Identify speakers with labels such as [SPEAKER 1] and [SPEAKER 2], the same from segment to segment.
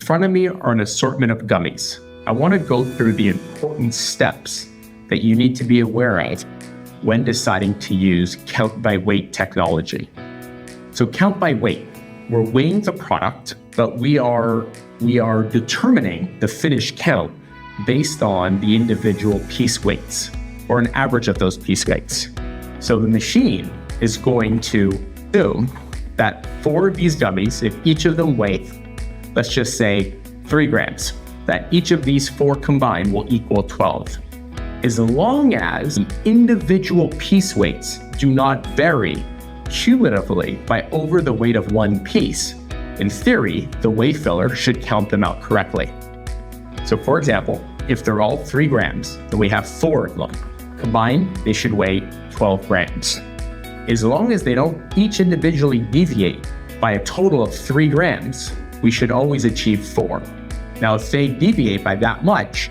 [SPEAKER 1] In front of me are an assortment of gummies. I want to go through the important steps that you need to be aware of when deciding to use count by weight technology. So count by weight, we're weighing the product, but we are determining the finished count based on the individual piece weights or an average of those piece weights. So the machine is going to assume that 4 of these gummies, if each of them weigh, let's just say 3 grams, that each of these 4 combined will equal 12. As long as the individual piece weights do not vary cumulatively by over the weight of one piece, in theory, the weigh filler should count them out correctly. So for example, if they're all 3 grams, then we have 4 of them. Combined, they should weigh 12 grams. As long as they don't each individually deviate by a total of 3 grams, we should always achieve 4. Now, if they deviate by that much,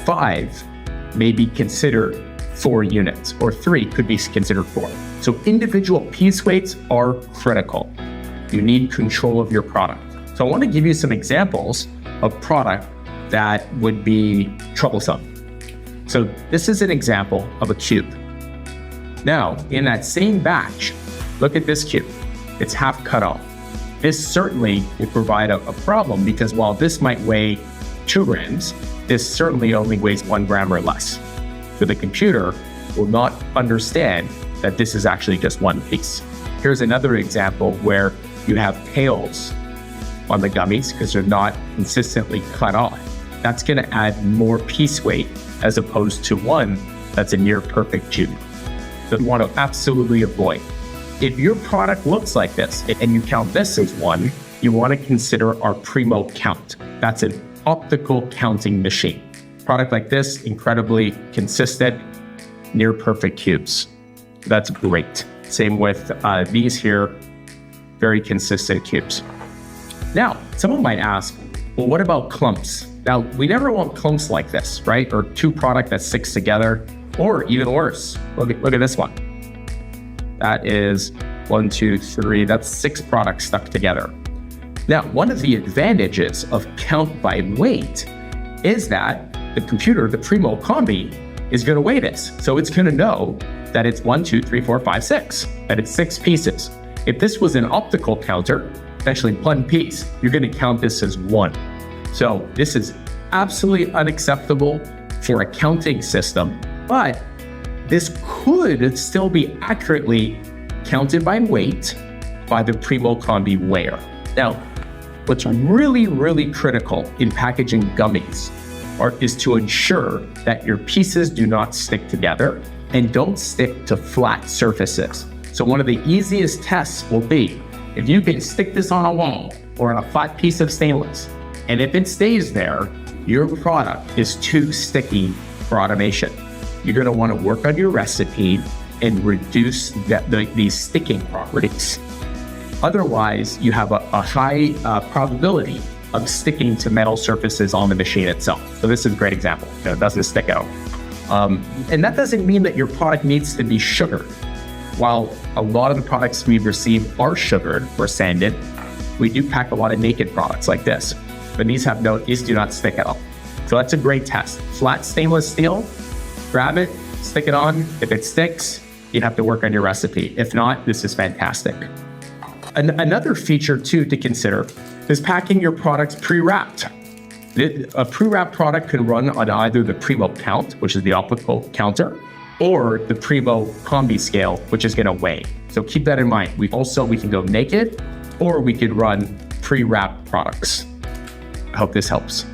[SPEAKER 1] 5 may be considered 4 units, or 3 could be considered 4. So individual piece weights are critical. You need control of your product. So I want to give you some examples of product that would be troublesome. So this is an example of a cube. Now, in that same batch, look at this cube. It's half cut off. This certainly will provide a problem because while this might weigh 2 grams, this certainly only weighs 1 gram or less. So the computer will not understand that this is actually just one piece. Here's another example where you have tails on the gummies because they're not consistently cut off. That's going to add more piece weight as opposed to one that's a near perfect tube. So you want to absolutely avoid. If your product looks like this and you count this as 1, you want to consider our Primo count. That's an optical counting machine. Product like this, incredibly consistent, near perfect cubes. That's great. Same with these here, very consistent cubes. Now, someone might ask, well, what about clumps? Now, we never want clumps like this, right? Or 2 product that sticks together, or even worse. Look at this one. That is 1, 2, 3, that's 6 products stuck together. Now, one of the advantages of count by weight is that the computer, the Primo Combi, is going to weigh this. So it's going to know that it's 1, 2, 3, 4, 5, 6, that it's 6 pieces. If this was an optical counter, essentially 1 piece, you're going to count this as 1. So this is absolutely unacceptable for a counting system, but this could still be accurately counted by weight by the Primo Combi weigher. Now, what's really, really critical in packaging gummies is to ensure that your pieces do not stick together and don't stick to flat surfaces. So one of the easiest tests will be if you can stick this on a wall or on a flat piece of stainless, and if it stays there, your product is too sticky for automation. You're going to want to work on your recipe and reduce these sticking properties. Otherwise, you have a high probability of sticking to metal surfaces on the machine itself. So this is a great example. It doesn't stick out. And that doesn't mean that your product needs to be sugared. While a lot of the products we've received are sugared or sanded, we do pack a lot of naked products like this. But these do not stick at all. So that's a great test. Flat stainless steel, grab it, stick it on. If it sticks, you'd have to work on your recipe. If not, this is fantastic. Another feature too to consider is packing your products pre-wrapped. A pre-wrapped product can run on either the Primo count, which is the optical counter, or the Primo Combi scale, which is going to weigh. So keep that in mind. We can go naked, or we could run pre-wrapped products. I hope this helps.